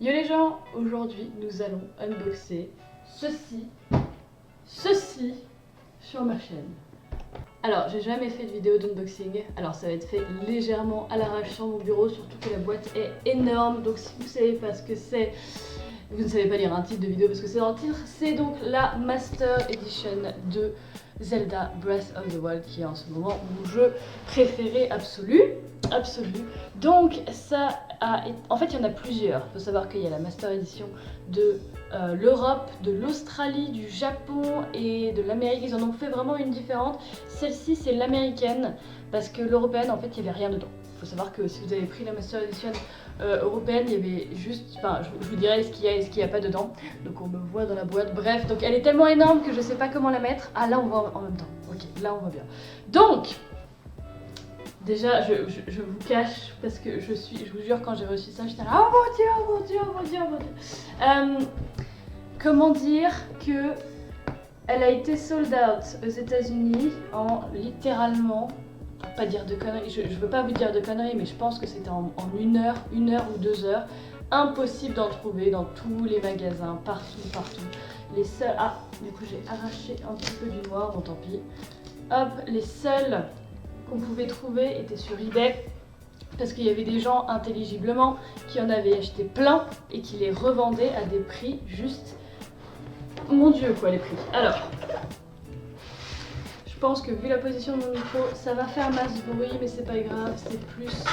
Yo les gens, aujourd'hui nous allons unboxer ceci sur ma chaîne. Alors j'ai jamais fait de vidéo d'unboxing, alors ça va être fait légèrement à l'arrache sur mon bureau, surtout que la boîte est énorme, donc si vous savez pas ce que c'est, vous ne savez pas lire un titre de vidéo parce que c'est dans le titre, c'est donc la Master Edition de Zelda Breath of the Wild qui est en ce moment mon jeu préféré absolu. Donc ça en fait il y en a plusieurs. Il faut savoir qu'il y a la Master Edition de l'Europe, de l'Australie, du Japon et de l'Amérique. Ils en ont fait vraiment une différente. Celle-ci c'est l'américaine parce que l'européenne en fait il n'y avait rien dedans. Il faut savoir que si vous avez pris la Master Edition européenne, il y avait juste, enfin je vous dirai ce qu'il y a et ce qu'il n'y a pas dedans. Donc on me voit dans la boîte, bref, donc elle est tellement énorme que je sais pas comment la mettre. Ah là on voit en même temps, ok, là on voit bien. Donc déjà, je vous cache parce que je vous jure, quand j'ai reçu ça, j'étais là, oh mon dieu, oh mon dieu, oh mon dieu, oh mon dieu. Comment dire que elle a été sold out aux États-Unis en littéralement, pour pas dire de conneries, je veux pas vous dire de conneries, mais je pense que c'était en une heure ou 2 heures. Impossible d'en trouver dans tous les magasins, partout. Les seuls, ah, du coup j'ai arraché un petit peu du noir, bon tant pis. Hop, les seuls qu'on pouvait trouver étaient sur eBay parce qu'il y avait des gens intelligiblement qui en avaient acheté plein et qui les revendaient à des prix juste, mon dieu quoi, les prix. Alors je pense que vu la position de mon micro ça va faire masse bruit, mais c'est pas grave, c'est plus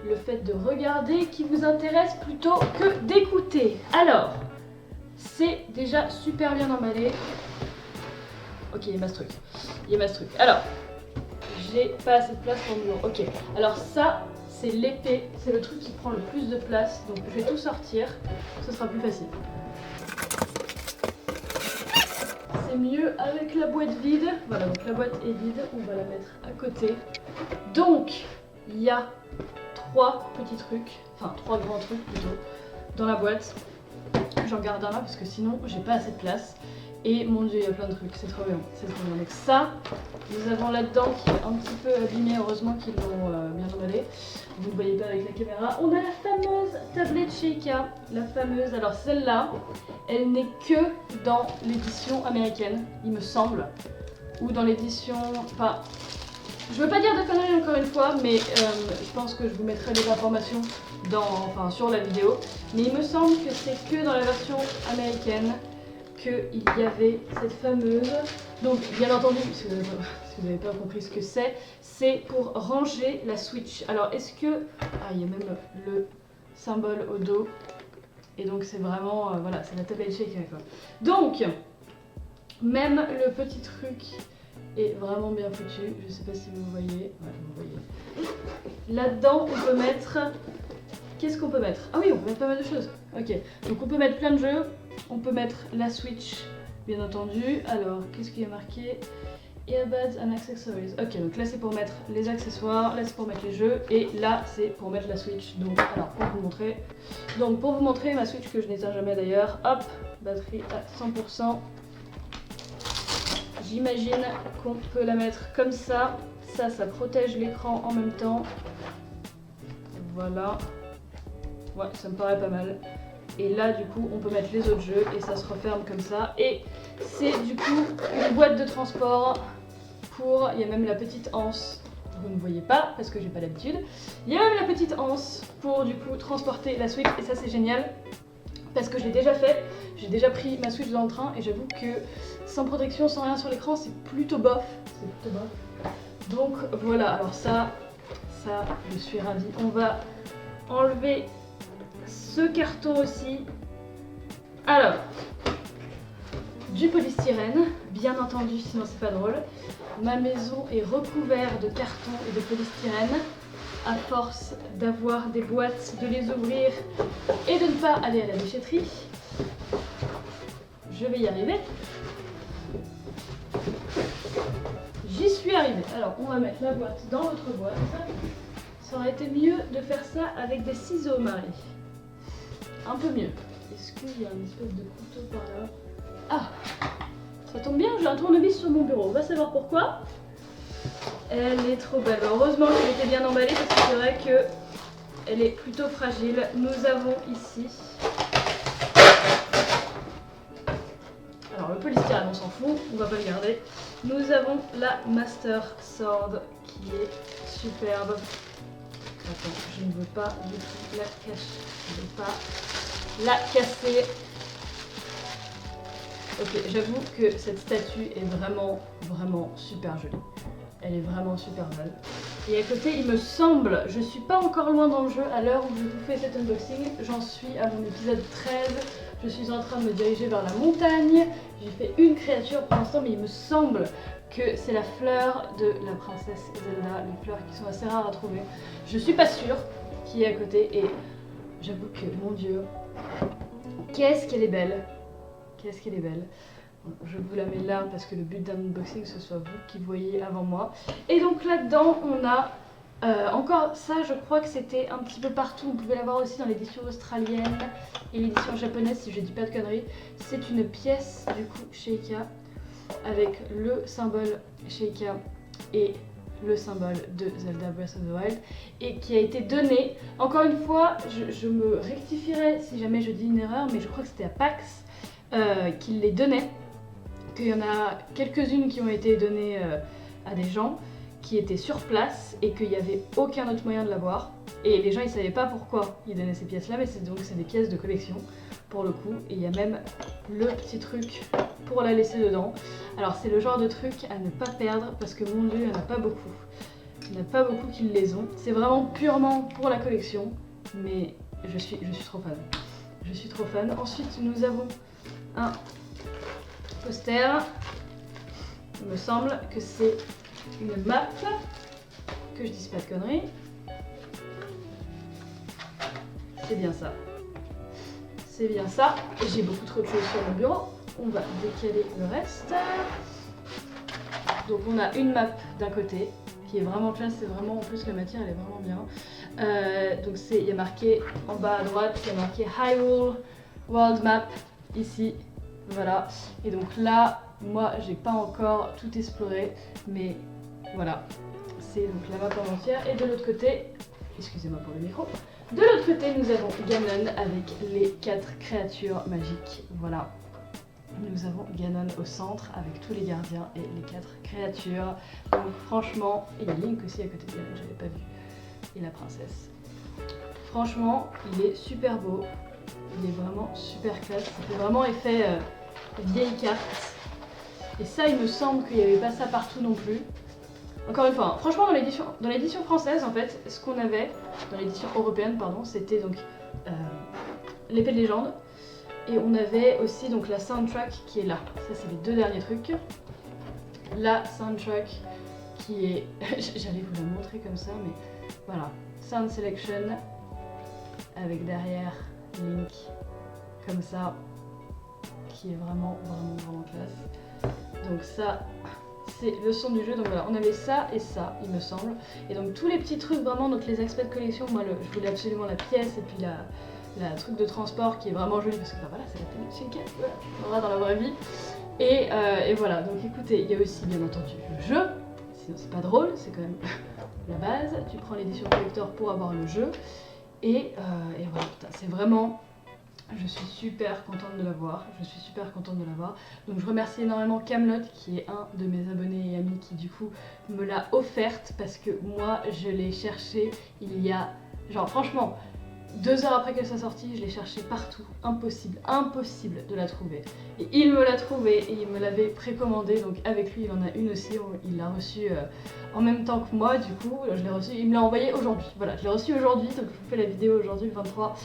le fait de regarder qui vous intéresse plutôt que d'écouter. Alors c'est déjà super bien emballé. Ok, il y a ma truc. Alors j'ai pas assez de place pour mon... Ok, alors ça, c'est l'épée, c'est le truc qui prend le plus de place, donc je vais tout sortir, ce sera plus facile. C'est mieux avec la boîte vide, voilà, donc la boîte est vide, on va la mettre à côté. Donc, il y a 3 petits trucs, enfin 3 grands trucs plutôt, dans la boîte. J'en garde un là parce que sinon j'ai pas assez de place. Et mon dieu, il y a plein de trucs, c'est trop bien, c'est trop bien. Donc ça, nous avons là-dedans qui est un petit peu abîmé, heureusement qu'ils l'ont bien emballé. Vous ne voyez pas avec la caméra. On a la fameuse tablette Sheikah, la fameuse. Alors celle-là, elle n'est que dans l'édition américaine, il me semble. Ou dans l'édition... Enfin, je veux pas dire de conneries encore une fois, mais je pense que je vous mettrai les informations sur la vidéo. Mais il me semble que c'est que dans la version américaine qu'il y avait cette fameuse, donc bien entendu, si vous n'avez pas compris ce que c'est pour ranger la Switch. Alors est-ce que, ah il y a même le symbole au dos, et donc c'est vraiment, voilà, c'est la tablette Sheikah quoi. Donc, même le petit truc est vraiment bien foutu, je sais pas si vous voyez, ouais, vous voyez. Là-dedans on peut mettre, qu'est-ce qu'on peut mettre? Ah oui, on peut mettre pas mal de choses, ok, donc on peut mettre plein de jeux. On peut mettre la Switch, bien entendu. Alors, qu'est-ce qu'il y a marqué? Earbuds and accessories. Ok, donc là c'est pour mettre les accessoires, là c'est pour mettre les jeux, et là c'est pour mettre la Switch. Donc, alors pour vous montrer ma Switch que je n'éteins jamais d'ailleurs. Hop, batterie à 100%. J'imagine qu'on peut la mettre comme ça. Ça protège l'écran en même temps. Voilà. Ouais, ça me paraît pas mal. Et là du coup on peut mettre les autres jeux et ça se referme comme ça. Et c'est du coup une boîte de transport pour... Il y a même la petite anse, vous ne voyez pas parce que j'ai pas l'habitude. Il y a même la petite anse pour du coup transporter la Switch, et ça c'est génial parce que je l'ai déjà fait. J'ai déjà pris ma Switch dans le train et j'avoue que sans protection, sans rien sur l'écran, c'est plutôt bof. Donc voilà, alors ça je suis ravie. On va enlever ce carton aussi. Alors, du polystyrène, bien entendu, sinon c'est pas drôle. Ma maison est recouverte de carton et de polystyrène. À force d'avoir des boîtes, de les ouvrir et de ne pas aller à la déchetterie. Je vais y arriver. J'y suis arrivée. Alors, on va mettre la boîte dans l'autre boîte. Ça aurait été mieux de faire ça avec des ciseaux, Marie. Un peu mieux. Est-ce qu'il y a une espèce de couteau par là? Ah, ça tombe bien, j'ai un tournevis sur mon bureau. On va savoir pourquoi. Elle est trop belle. Heureusement qu'elle était bien emballée parce que c'est vrai que elle est plutôt fragile. Nous avons ici... Alors le polystyrène on s'en fout, on va pas le garder. Nous avons la Master Sword qui est superbe. Attends, je ne veux pas du tout la cacher. Je ne veux pas la casser. Ok, j'avoue que cette statue est vraiment super jolie. Elle est vraiment super belle. Et à côté, il me semble, je suis pas encore loin dans le jeu à l'heure où je vous fais cet unboxing. J'en suis à mon épisode 13. Je suis en train de me diriger vers la montagne. J'ai fait une créature pour l'instant, mais il me semble que c'est la fleur de la princesse Zelda. Les fleurs qui sont assez rares à trouver. Je suis pas sûre qui est à côté et j'avoue que, mon dieu, qu'est-ce qu'elle est belle. Qu'est-ce qu'elle est belle. Je vous la mets là parce que le but d'un unboxing ce soit vous qui voyez avant moi. Et donc là-dedans on a encore ça, je crois que c'était un petit peu partout. Vous pouvez l'avoir aussi dans l'édition australienne et l'édition japonaise si je dis pas de conneries. C'est une pièce du coup Sheikah avec le symbole Sheikah et le symbole de Zelda Breath of the Wild et qui a été donné. Encore une fois, je me rectifierai si jamais je dis une erreur, mais je crois que c'était à PAX qu'il les donnait. Qu'il y en a quelques-unes qui ont été données à des gens qui étaient sur place et qu'il n'y avait aucun autre moyen de l'avoir. Et les gens ils savaient pas pourquoi ils donnaient ces pièces là, mais c'est des pièces de collection pour le coup. Et il y a même le petit truc pour la laisser dedans. Alors c'est le genre de truc à ne pas perdre parce que mon dieu il n'y en a pas beaucoup. Il n'y en a pas beaucoup qui les ont. C'est vraiment purement pour la collection, mais je suis trop fan. Je suis trop fan. Ensuite nous avons un poster. Il me semble que c'est une map, que je dise pas de conneries. C'est bien ça. C'est bien ça. J'ai beaucoup trop de choses sur mon bureau. On va décaler le reste. Donc on a une map d'un côté qui est vraiment classe, c'est vraiment en plus la matière elle est vraiment bien. Donc il y a marqué en bas à droite, il y a marqué Hyrule World Map ici. Voilà, et donc là, moi j'ai pas encore tout exploré, mais voilà, c'est donc la map en entière. Et de l'autre côté, excusez-moi pour le micro, de l'autre côté nous avons Ganon avec les 4 créatures magiques, voilà. Nous avons Ganon au centre avec tous les gardiens et les 4 créatures. Donc franchement, et il y a Link aussi à côté de Ganon, j'avais pas vu, et la princesse. Franchement, il est super beau, il est vraiment super classe, ça fait vraiment effet vieille carte. Et ça, il me semble qu'il n'y avait pas ça partout non plus. Encore une fois, hein, franchement, dans l'édition française, en fait, ce qu'on avait, dans l'édition européenne, pardon, c'était donc l'épée de légende. Et on avait aussi donc la soundtrack qui est là. Ça, c'est les 2 derniers trucs. La soundtrack qui est... J'allais vous la montrer comme ça, mais voilà. Sound Selection avec derrière Link comme ça, qui est vraiment classe. Donc ça, c'est le son du jeu. Donc voilà, on avait ça et ça, il me semble. Et donc tous les petits trucs vraiment, donc les aspects de collection, moi je voulais absolument la pièce et puis la truc de transport qui est vraiment jolie parce que bah, voilà, c'est la télé Sheikah, voilà, on va dans la vraie vie. Et voilà, donc écoutez, il y a aussi bien entendu le jeu, sinon c'est pas drôle, c'est quand même la base. Tu prends l'édition collector pour avoir le jeu. Et voilà, c'est vraiment... Je suis super contente de l'avoir, Donc je remercie énormément Camelot qui est un de mes abonnés et amis qui du coup me l'a offerte parce que moi je l'ai cherché il y a... Genre franchement, 2 heures après qu'elle soit sortie, je l'ai cherché partout, impossible de la trouver. Et il me l'a trouvée et il me l'avait précommandée, donc avec lui il en a une aussi, il l'a reçue en même temps que moi du coup, je l'ai reçue, il me l'a envoyée aujourd'hui, voilà, je l'ai reçue aujourd'hui, donc je vous fais la vidéo aujourd'hui le 23.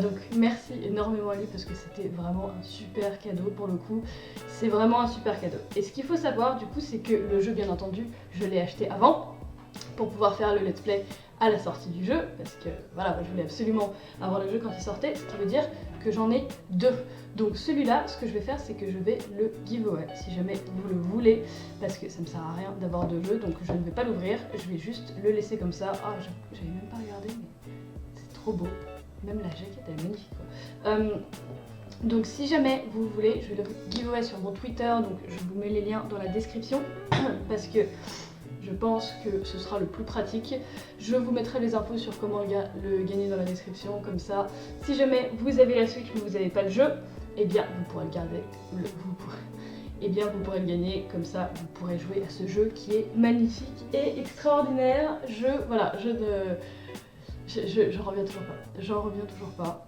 Donc merci énormément à lui parce que c'était vraiment un super cadeau pour le coup, c'est vraiment un super cadeau. Et ce qu'il faut savoir du coup c'est que le jeu bien entendu, je l'ai acheté avant pour pouvoir faire le let's play à la sortie du jeu, parce que voilà, je voulais absolument avoir le jeu quand il sortait, ce qui veut dire que j'en ai 2. Donc celui-là, ce que je vais faire, c'est que je vais le giveaway, si jamais vous le voulez, parce que ça me sert à rien d'avoir 2 jeux, donc je ne vais pas l'ouvrir, je vais juste le laisser comme ça. Ah, j'avais même pas regardé, mais c'est trop beau. Même la jaquette, elle est magnifique, quoi. Donc si jamais vous voulez, je vais le giveaway sur mon Twitter, donc je vous mets les liens dans la description, parce que Je pense que ce sera le plus pratique. Je vous mettrai les infos sur comment le gagner dans la description, comme ça, si jamais vous avez la Switch mais vous n'avez pas le jeu, eh bien vous pourrez le garder, vous pourrez le gagner, comme ça vous pourrez jouer à ce jeu qui est magnifique et extraordinaire. Voilà, j'en reviens toujours pas.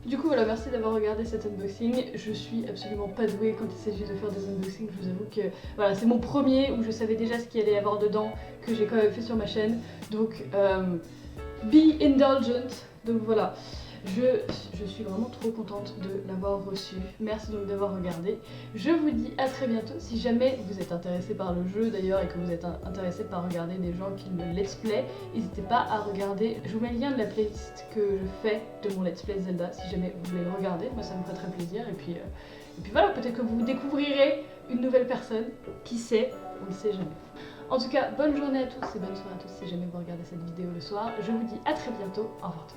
Du coup voilà, merci d'avoir regardé cet unboxing. Je suis absolument pas douée quand il s'agit de faire des unboxings, je vous avoue que voilà, c'est mon premier où je savais déjà ce qu'il allait y avoir dedans, que j'ai quand même fait sur ma chaîne, donc be indulgent. Donc voilà, je suis vraiment trop contente de l'avoir reçu. Merci donc d'avoir regardé. Je vous dis à très bientôt. Si jamais vous êtes intéressé par le jeu d'ailleurs et que vous êtes intéressé par regarder des gens qui me let's play, n'hésitez pas à regarder. Je vous mets le lien de la playlist que je fais de mon let's play Zelda si jamais vous voulez le regarder. Moi ça me ferait très plaisir. Et puis voilà, peut-être que vous découvrirez une nouvelle personne. Qui sait, on ne sait jamais. En tout cas, bonne journée à tous et bonne soirée à tous si jamais vous regardez cette vidéo le soir. Je vous dis à très bientôt. Au revoir.